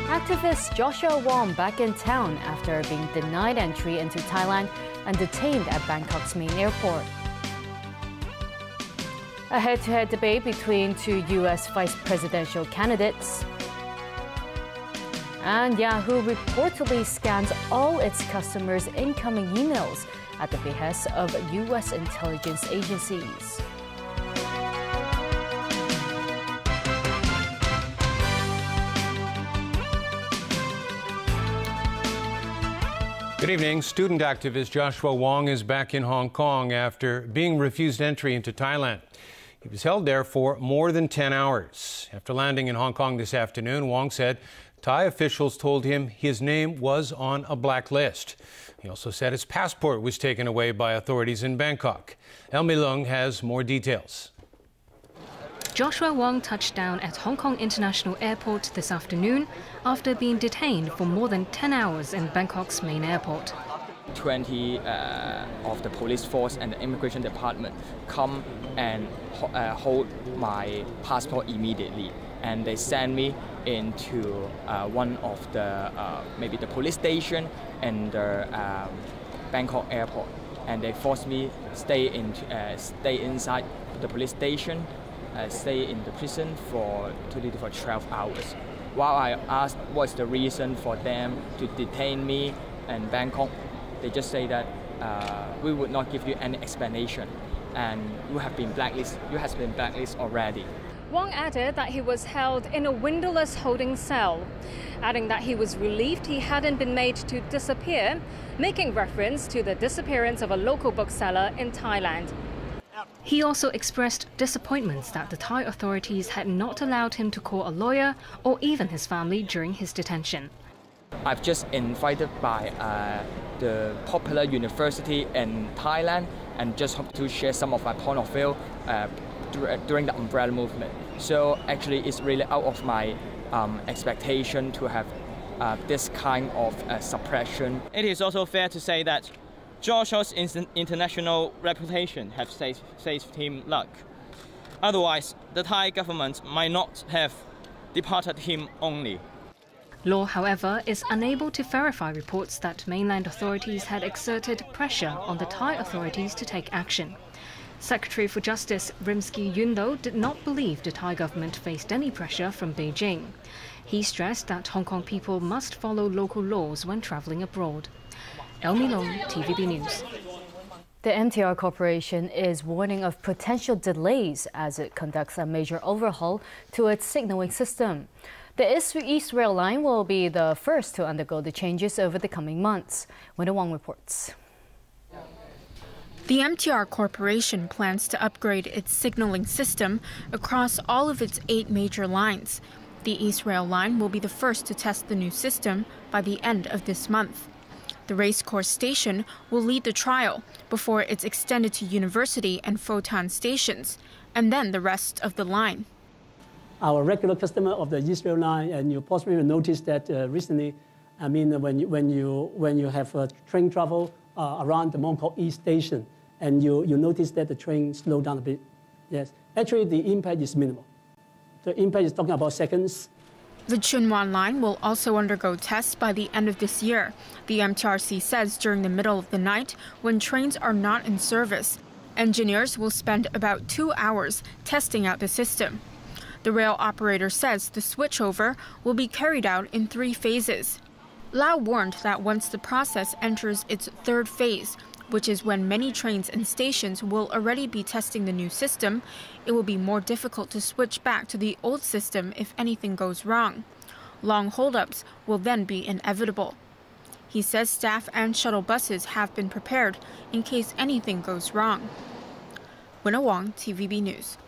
Activist Joshua Wong back in town after being denied entry into Thailand and detained at Bangkok's main airport. A head-to-head debate between two U.S. vice presidential candidates. And Yahoo reportedly scans all its customers' incoming emails at the behest of U.S. intelligence agencies. Good evening. Student activist Joshua Wong is back in Hong Kong after being refused entry into Thailand. He was held there for more than 10 hours. After landing in Hong Kong this afternoon, Wong said Thai officials told him his name was on a blacklist. He also said his passport was taken away by authorities in Bangkok. Elmi Leung has more details. Joshua Wong touched down at Hong Kong International Airport this afternoon after being detained for more than 10 hours in Bangkok's main airport. 20 of the police force and the immigration department come and hold my passport immediately, and they send me into one of the maybe the police station and the Bangkok airport, and they forced me stay inside the police station, stay in the prison for 12 hours. While I asked what's the reason for them to detain me in Bangkok, they just say that we would not give you any explanation, and you have been blacklisted. You have been blacklisted already. Wong added that he was held in a windowless holding cell, adding that he was relieved he hadn't been made to disappear, making reference to the disappearance of a local bookseller in Thailand. He also expressed disappointment that the Thai authorities had not allowed him to call a lawyer or even his family during his detention. I've just invited by the popular university in Thailand and just hope to share some of my point of view during the umbrella movement. So actually it's really out of my expectation to have this kind of suppression. It is also fair to say that Joshua's international reputation has saved him luck. Otherwise, the Thai government might not have deported him only. Law, however, is unable to verify reports that mainland authorities had exerted pressure on the Thai authorities to take action. Secretary for Justice Rimsky Yun, though, did not believe the Thai government faced any pressure from Beijing. He stressed that Hong Kong people must follow local laws when travelling abroad. Elmi Leung, TVB News. The MTR Corporation is warning of potential delays as it conducts a major overhaul to its signaling system. The East Rail line will be the first to undergo the changes over the coming months. Winnie Wong reports. The MTR Corporation plans to upgrade its signaling system across all of its 8 major lines. The East Rail line will be the first to test the new system by the end of this month. The racecourse station will lead the trial before it's extended to University and Fotan stations, and then the rest of the line. Our regular customer of the East Rail line, and you possibly will notice that recently, I mean, when you have train travel around the Mong Kok East station, and you notice that the train slowed down a bit. Yes, actually the impact is minimal. The impact is talking about seconds. The Chuen Wan line will also undergo tests by the end of this year. The MTRC says during the middle of the night, when trains are not in service, engineers will spend about 2 hours testing out the system. The rail operator says the switchover will be carried out in 3 phases. Lau warned that once the process enters its 3rd phase, which is when many trains and stations will already be testing the new system, it will be more difficult to switch back to the old system if anything goes wrong. Long holdups will then be inevitable. He says staff and shuttle buses have been prepared in case anything goes wrong. Winnie Wong, TVB News.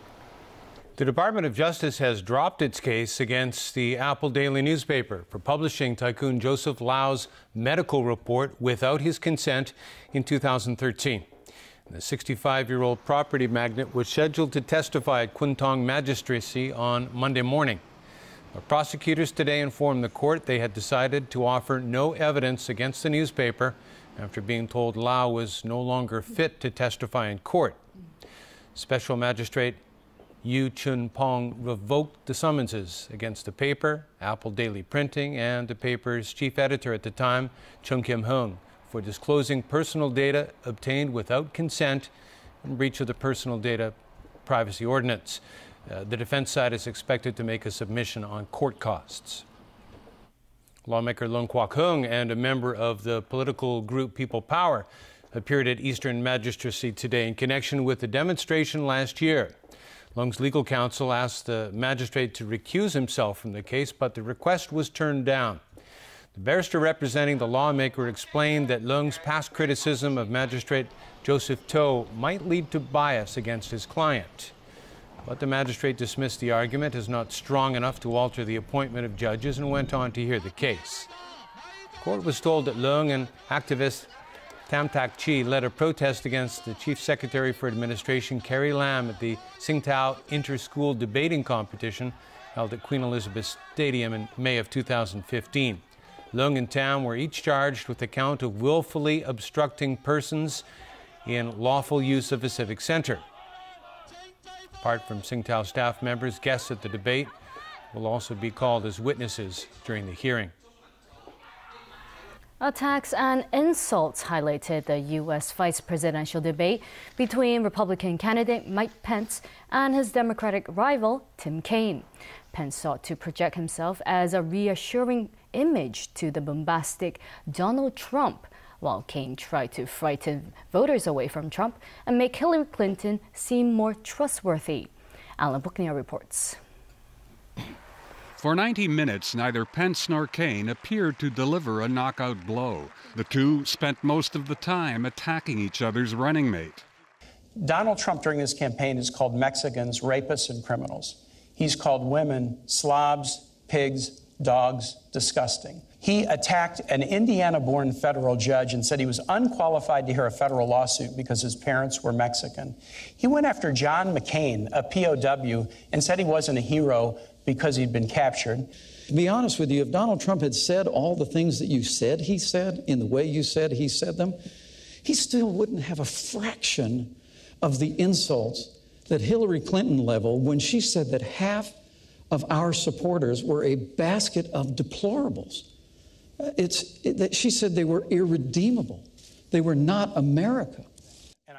The Department of Justice has dropped its case against the Apple Daily newspaper for publishing tycoon Joseph Lau's medical report without his consent in 2013. The 65-year-old property magnate was scheduled to testify at Kwun Tong Magistracy on Monday morning. But prosecutors today informed the court they had decided to offer no evidence against the newspaper after being told Lau was no longer fit to testify in court. Special Magistrate Yu Chun-pong revoked the summonses against the paper, Apple Daily Printing, and the paper's chief editor at the time, Chung Kim-hung, for disclosing personal data obtained without consent in breach of the Personal Data Privacy Ordinance. The defense side is expected to make a submission on court costs. Lawmaker Leung Kwok-hung and a member of the political group People Power appeared at Eastern Magistracy today in connection with the demonstration last year. Leung's legal counsel asked the magistrate to recuse himself from the case, but the request was turned down. The barrister representing the lawmaker explained that Leung's past criticism of Magistrate Joseph To might lead to bias against his client. But the magistrate dismissed the argument as not strong enough to alter the appointment of judges and went on to hear the case. The court was told that Leung and activist Tam Tak Chi led a protest against the Chief Secretary for Administration, Carrie Lam, at the Tsingtao Inter-School Debating Competition held at Queen Elizabeth Stadium in May of 2015. Leung and Tam were each charged with the count of willfully obstructing persons in lawful use of a civic center. Apart from Tsingtao staff members, guests at the debate will also be called as witnesses during the hearing. Attacks and insults highlighted the U.S. vice presidential debate between Republican candidate Mike Pence and his Democratic rival Tim Kaine. Pence sought to project himself as a reassuring image to the bombastic Donald Trump, while Kaine tried to frighten voters away from Trump and make Hillary Clinton seem more trustworthy. Alan Buckner reports. For 90 minutes, neither Pence nor Kaine appeared to deliver a knockout blow. The two spent most of the time attacking each other's running mate. Donald Trump during this campaign has called Mexicans rapists and criminals. He's called women slobs, pigs, dogs, disgusting. He attacked an Indiana-born federal judge and said he was unqualified to hear a federal lawsuit because his parents were Mexican. He went after John McCain, a POW, and said he wasn't a hero because he'd been captured. To be honest with you, if Donald Trump had said all the things that you said he said, in the way you said he said them, he still wouldn't have a fraction of the insults that Hillary Clinton leveled when she said that half of our supporters were a basket of deplorables. She said they were irredeemable. They were not America.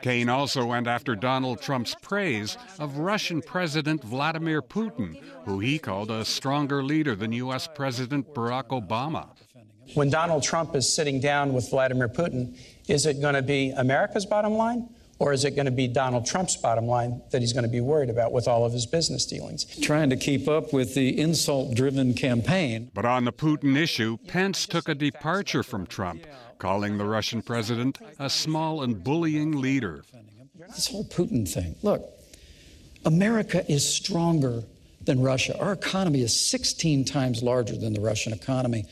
Kaine also went after Donald Trump's praise of Russian President Vladimir Putin, who he called a stronger leader than U.S. President Barack Obama. When Donald Trump is sitting down with Vladimir Putin, is it going to be America's bottom line? Or is it going to be Donald Trump's bottom line that he's going to be worried about with all of his business dealings? Trying to keep up with the insult-driven campaign. But on the Putin issue, Pence took a departure from Trump, calling the Russian president a small and bullying leader. This whole Putin thing. Look, America is stronger than Russia. Our economy is 16 times larger than the Russian economy.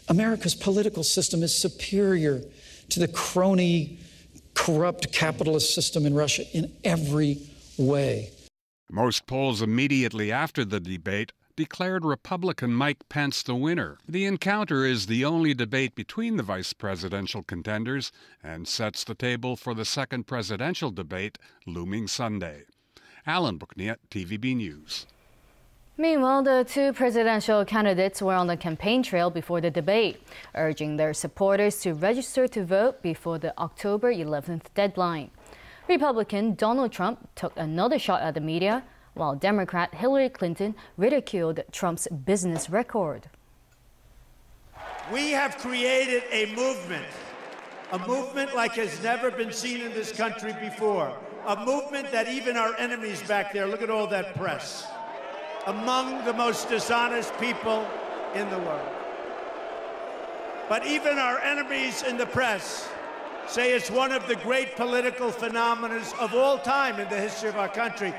America's political system is superior to the crony, corrupt capitalist system in Russia in every way. Most polls immediately after the debate declared Republican Mike Pence the winner. The encounter is the only debate between the vice presidential contenders and sets the table for the second presidential debate looming Sunday. Alan Buckner, TVB News. Meanwhile, the two presidential candidates were on the campaign trail before the debate, urging their supporters to register to vote before the October 11th deadline. Republican Donald Trump took another shot at the media, while Democrat Hillary Clinton ridiculed Trump's business record. We have created a movement like has never been seen in this country before, a movement that even our enemies back there, look at all that press, among the most dishonest people in the world. But even our enemies in the press say it's one of the great political phenomena of all time in the history of our country.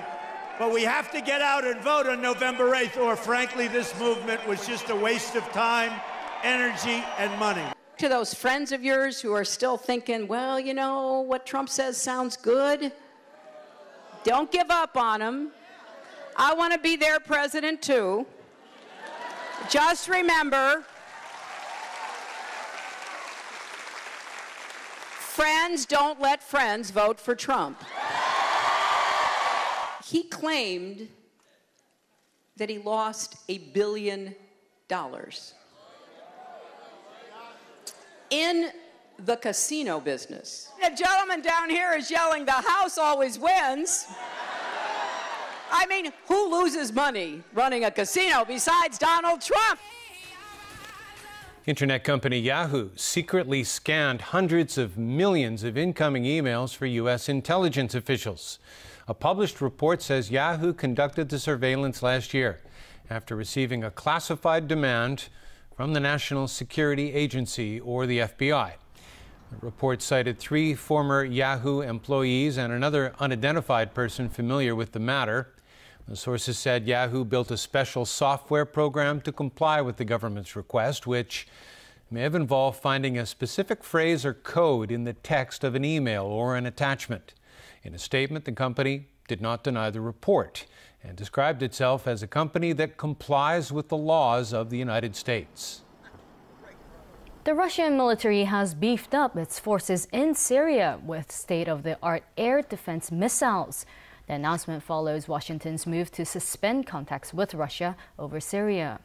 But we have to get out and vote on November 8th, or frankly, this movement was just a waste of time, energy, and money. To those friends of yours who are still thinking, well, you know, what Trump says sounds good, don't give up on him. I want to be their president, too. Just remember, friends don't let friends vote for Trump. he claimed that he lost $1 billion in the casino business. The gentleman down here is yelling, "The house always wins." I mean, who loses money running a casino besides Donald Trump? Internet company Yahoo secretly scanned hundreds of millions of incoming emails for U.S. intelligence officials. A published report says Yahoo conducted the surveillance last year after receiving a classified demand from the National Security Agency, or the FBI. The report cited 3 former Yahoo employees and another unidentified person familiar with the matter. The sources said Yahoo built a special software program to comply with the government's request, which may have involved finding a specific phrase or code in the text of an email or an attachment. In a statement, the company did not deny the report and described itself as a company that complies with the laws of the United States. The Russian military has beefed up its forces in Syria with state-of-the-art air defense missiles. The announcement follows Washington's move to suspend contacts with Russia over Syria.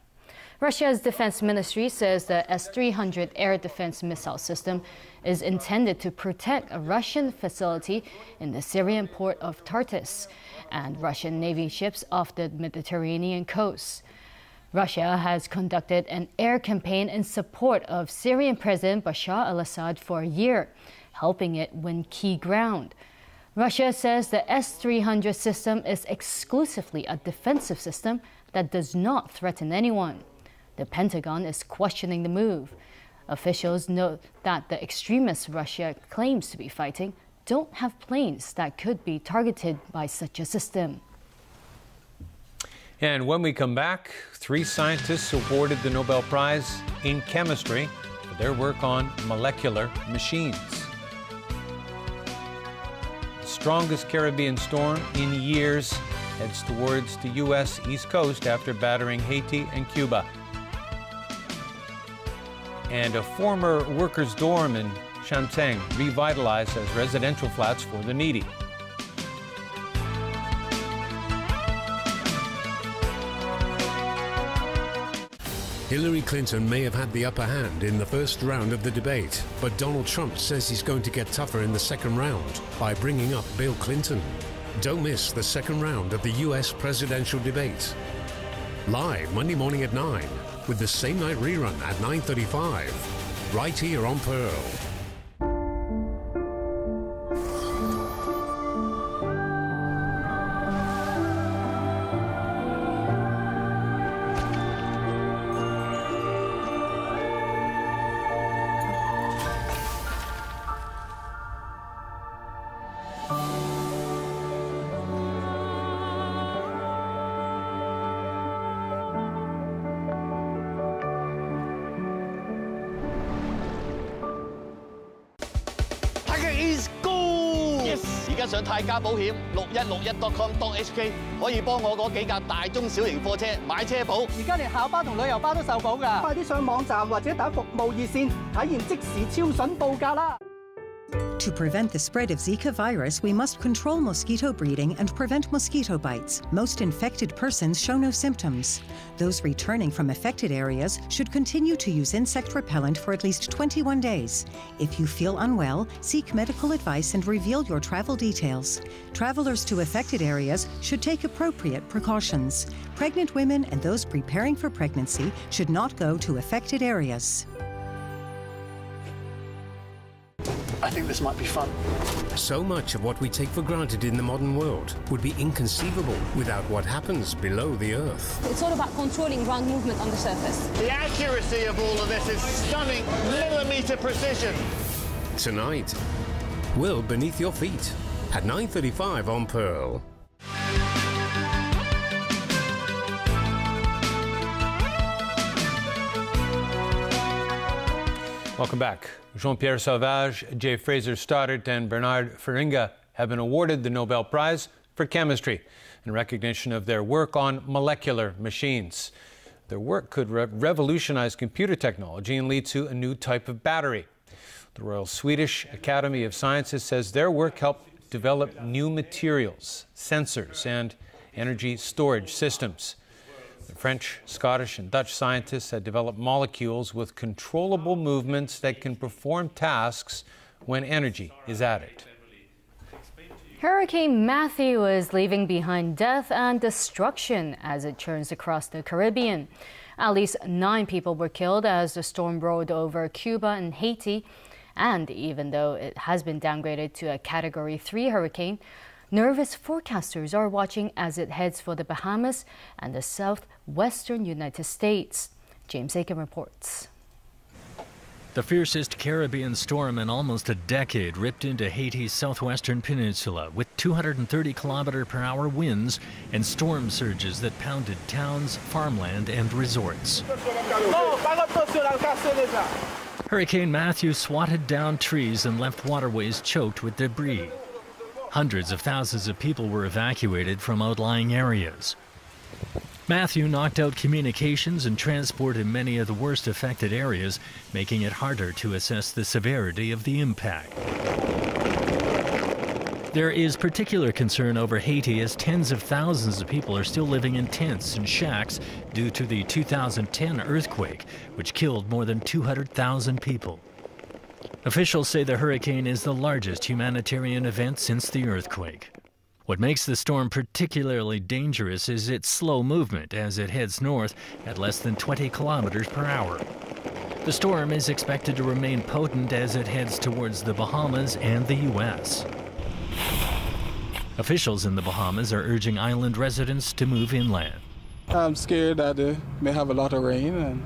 Russia's defense ministry says the S-300 air defense missile system is intended to protect a Russian facility in the Syrian port of Tartus and Russian Navy ships off the Mediterranean coast. Russia has conducted an air campaign in support of Syrian President Bashar al-Assad for a year, helping it win key ground. Russia says the S-300 system is exclusively a defensive system that does not threaten anyone. The Pentagon is questioning the move. Officials note that the extremists Russia claims to be fighting don't have planes that could be targeted by such a system. And when we come back, 3 scientists awarded the Nobel Prize in Chemistry for their work on molecular machines. The strongest Caribbean storm in years heads towards the U.S. East Coast after battering Haiti and Cuba. And a former workers' dorm in Shanteng revitalized as residential flats for the needy. Hillary Clinton may have had the upper hand in the first round of the debate, but Donald Trump says he's going to get tougher in the second round by bringing up Bill Clinton. Don't miss the second round of the US presidential debate. Live Monday morning at 9, with the same night rerun at 9:35, right here on Pearl.而家上泰加保險6161.com.hk 可以幫我嗰幾架大中小型貨車買車保。而家連校巴同旅遊巴都受保㗎，快啲上網站或者打服務熱線體驗即時超筍報價啦！ To prevent the spread of Zika virus, we must control mosquito breeding and prevent mosquito bites. Most infected persons show no symptoms. Those returning from affected areas should continue to use insect repellent for at least 21 days. If you feel unwell, seek medical advice and reveal your travel details. Travelers to affected areas should take appropriate precautions. Pregnant women and those preparing for pregnancy should not go to affected areas. I think this might be fun. So much of what we take for granted in the modern world would be inconceivable without what happens below the Earth. It's all about controlling ground movement on the surface. The accuracy of all of this is stunning, millimetre precision. Tonight, World Beneath Your Feet at 9:35 on Pearl. Welcome back. Jean-Pierre Sauvage, J. Fraser Stoddart, and Bernard Feringa have been awarded the Nobel Prize for Chemistry in recognition of their work on molecular machines. Their work could revolutionize computer technology and lead to a new type of battery. The Royal Swedish Academy of Sciences says their work helped develop new materials, sensors, and energy storage systems. The French, Scottish, and Dutch scientists had developed molecules with controllable movements that can perform tasks when energy is added. Hurricane Matthew is leaving behind death and destruction as it churns across the Caribbean. At least 9 people were killed as the storm rolled over Cuba and Haiti. And even though it has been downgraded to a Category 3 hurricane, nervous forecasters are watching as it heads for the Bahamas and the southwestern United States. James Aiken reports. The fiercest Caribbean storm in almost a decade ripped into Haiti's southwestern peninsula with 230-kilometer-per-hour winds and storm surges that pounded towns, farmland, and resorts. Hurricane Matthew swatted down trees and left waterways choked with debris. Hundreds of thousands of people were evacuated from outlying areas. Matthew knocked out communications and transport in many of the worst affected areas, making it harder to assess the severity of the impact. There is particular concern over Haiti as tens of thousands of people are still living in tents and shacks due to the 2010 earthquake, which killed more than 200,000 people. Officials say the hurricane is the largest humanitarian event since the earthquake. What makes the storm particularly dangerous is its slow movement as it heads north at less than 20 kilometers per hour. The storm is expected to remain potent as it heads towards the Bahamas and the U.S. Officials in the Bahamas are urging island residents to move inland. I'm scared that they may have a lot of rain and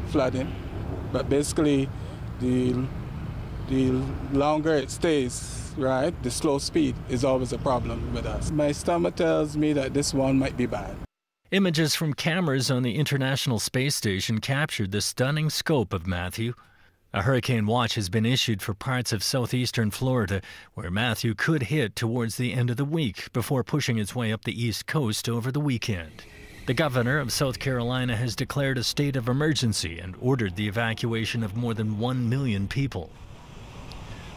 flooding, but basically the longer it stays, right, the slow speed is always a problem with us. My stomach tells me that this one might be bad. Images from cameras on the International Space Station captured the stunning scope of Matthew. A hurricane watch has been issued for parts of southeastern Florida, where Matthew could hit towards the end of the week before pushing its way up the east coast over the weekend. The governor of South Carolina has declared a state of emergency and ordered the evacuation of more than 1 million people.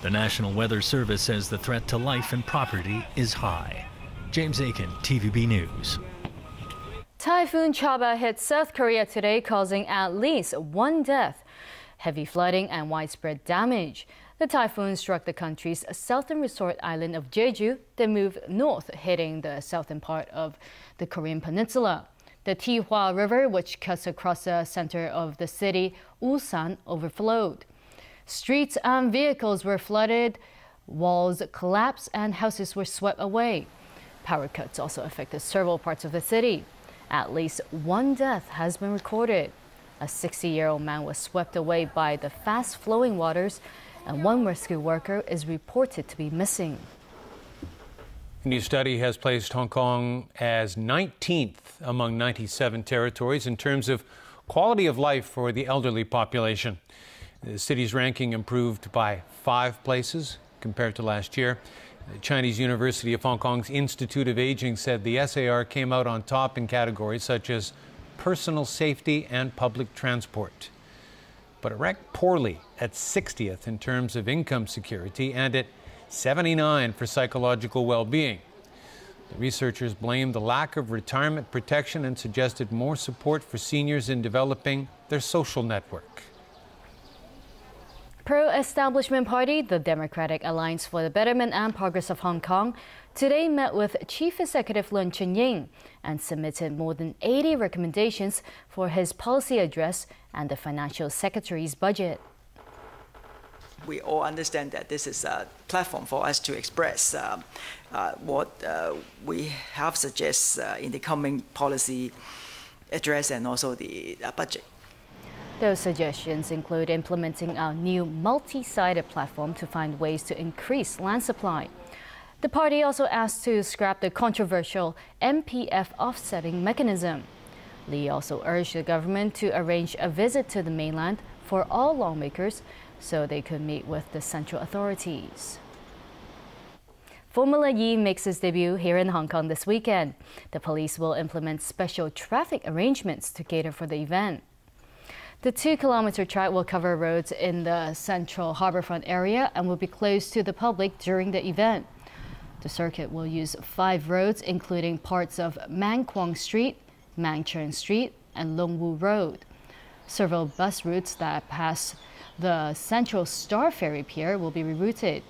The National Weather Service says the threat to life and property is high. James Aiken, TVB News. Typhoon Chaba hit South Korea today, causing at least 1 death, heavy flooding and widespread damage. The typhoon struck the country's southern resort island of Jeju, then moved north, hitting the southern part of the Korean peninsula. The Tihwa River, which cuts across the center of the city, Ulsan, overflowed. Streets and vehicles were flooded, walls collapsed, and houses were swept away. Power cuts also affected several parts of the city. At least 1 death has been recorded. A 60-year-old man was swept away by the fast-flowing waters, and 1 rescue worker is reported to be missing. A new study has placed Hong Kong as 19th among 97 territories in terms of quality of life for the elderly population. The city's ranking improved by 5 places compared to last year. The Chinese University of Hong Kong's Institute of Aging said the SAR came out on top in categories such as personal safety and public transport. But it ranked poorly at 60th in terms of income security and at 79 for psychological well-being. The researchers blamed the lack of retirement protection and suggested more support for seniors in developing their social network. Pro-establishment party, the Democratic Alliance for the Betterment and Progress of Hong Kong, today met with Chief Executive Leung Chun-ying and submitted more than 80 recommendations for his policy address and the Financial Secretary's budget. We all understand that this is a platform for us to express what we have suggested in the coming policy address and also the budget. Those suggestions include implementing a new multi-sided platform to find ways to increase land supply. The party also asked to scrap the controversial MPF offsetting mechanism. Lee also urged the government to arrange a visit to the mainland for all lawmakers so they could meet with the central authorities. Formula E makes its debut here in Hong Kong this weekend. The police will implement special traffic arrangements to cater for the event. The 2-kilometer track will cover roads in the central harbourfront area and will be closed to the public during the event. The circuit will use 5 roads, including parts of Man Kwong Street, Man Chern Street, and Lung Wu Road. Several bus routes that pass the Central Star Ferry Pier will be rerouted.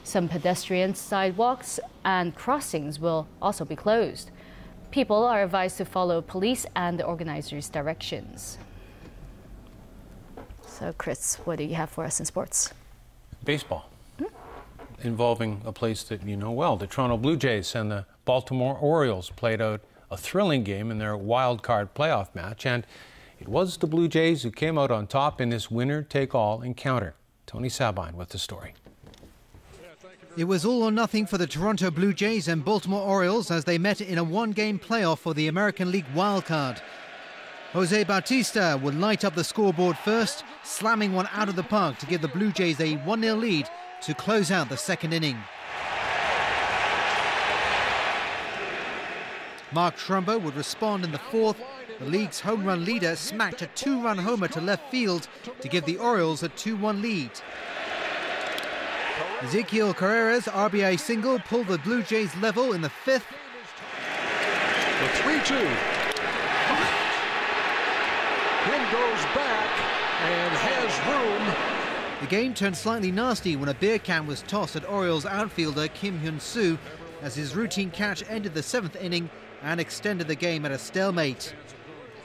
Some pedestrian sidewalks and crossings will also be closed. People are advised to follow police and the organizers' directions. So, Chris, what do you have for us in sports? Baseball. Involving a place that you know well. The Toronto Blue Jays and the Baltimore Orioles played out a thrilling game in their wild card playoff match, and it was the Blue Jays who came out on top in this winner-take-all encounter. Tony Sabine with the story. It was all or nothing for the Toronto Blue Jays and Baltimore Orioles as they met in a one-game playoff for the American League wildcard. Jose Bautista would light up the scoreboard first, slamming one out of the park to give the Blue Jays a 1-0 lead to close out the second inning. Mark Trumbo would respond in the fourth. The league's home run leader smacked a 2-run homer to left field to give the Orioles a 2-1 lead. Ezequiel Carrera's RBI single pulled the Blue Jays level in the fifth. The 3-2. Him goes back and has room. The game turned slightly nasty when a beer can was tossed at Orioles outfielder Kim Hyun-soo as his routine catch ended the 7th inning and extended the game at a stalemate.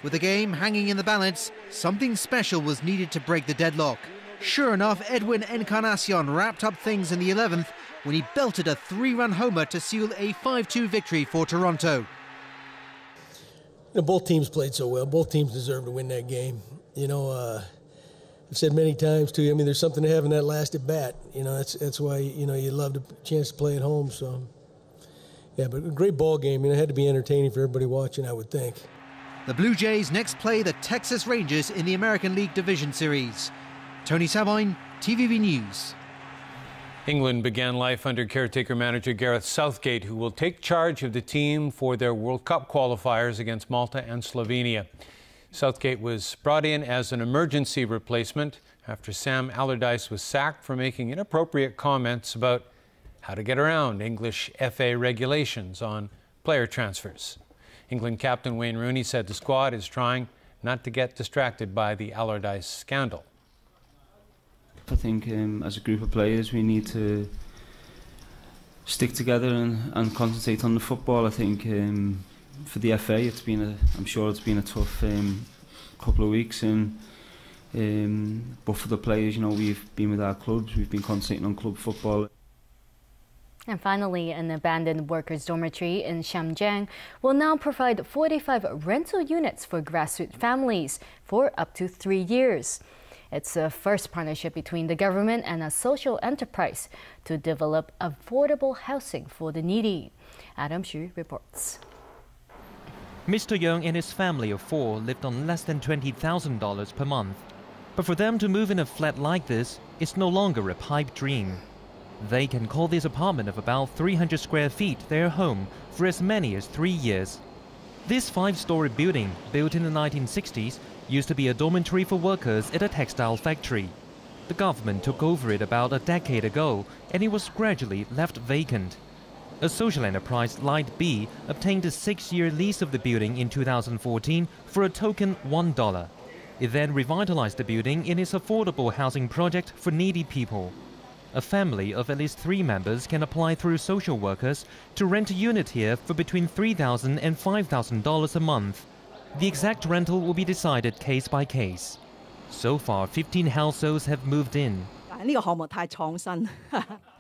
With the game hanging in the balance, something special was needed to break the deadlock. Sure enough, Edwin Encarnacion wrapped up things in the 11th when he belted a 3-run homer to seal a 5-2 victory for Toronto. Both teams played so well. Both teams deserve to win that game. I've said many times to you, there's something to having that last at bat. That's why, you love the chance to play at home. So, yeah, but a great ball game. It had to be entertaining for everybody watching, I would think. The Blue Jays next play the Texas Rangers in the American League Division Series. Tony Sabine, TVB News. England began life under caretaker manager Gareth Southgate, who will take charge of the team for their World Cup qualifiers against Malta and Slovenia. Southgate was brought in as an emergency replacement after Sam Allardyce was sacked for making inappropriate comments about how to get around English FA regulations on player transfers. England captain Wayne Rooney said the squad is trying not to get distracted by the Allardyce scandal. I think as a group of players we need to stick together and concentrate on the football. I think for the FA I'm sure it's been a tough couple of weeks, but for the players, we've been with our clubs, we've been concentrating on club football. And finally, an abandoned workers' dormitory in Shamjiang will now provide 45 rental units for grassroots families for up to 3 years. It's the first partnership between the government and a social enterprise to develop affordable housing for the needy. Adam Xu reports. Mr. Young and his family of 4 lived on less than $20,000 per month. But for them to move in a flat like this, it's no longer a pipe dream. They can call this apartment of about 300 square feet their home for as many as 3 years. This 5-story building, built in the 1960s, used to be a dormitory for workers at a textile factory. The government took over it about a decade ago, and it was gradually left vacant. A social enterprise, Light B, obtained a 6-year lease of the building in 2014 for a token $1. It then revitalized the building in its affordable housing project for needy people. A family of at least 3 members can apply through social workers to rent a unit here for between $3,000 and $5,000 a month. The exact rental will be decided case by case. So far, 15 households have moved in.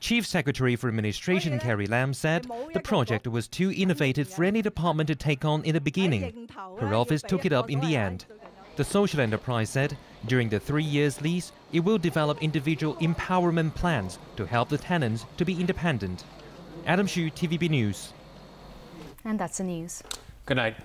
Chief Secretary for Administration Carrie Lam said the project was too innovative for any department to take on in the beginning. Her office took it up in the end. The social enterprise said during the 3 years lease, it will develop individual empowerment plans to help the tenants to be independent. Adam Xu, TVB News. And that's the news. Good night.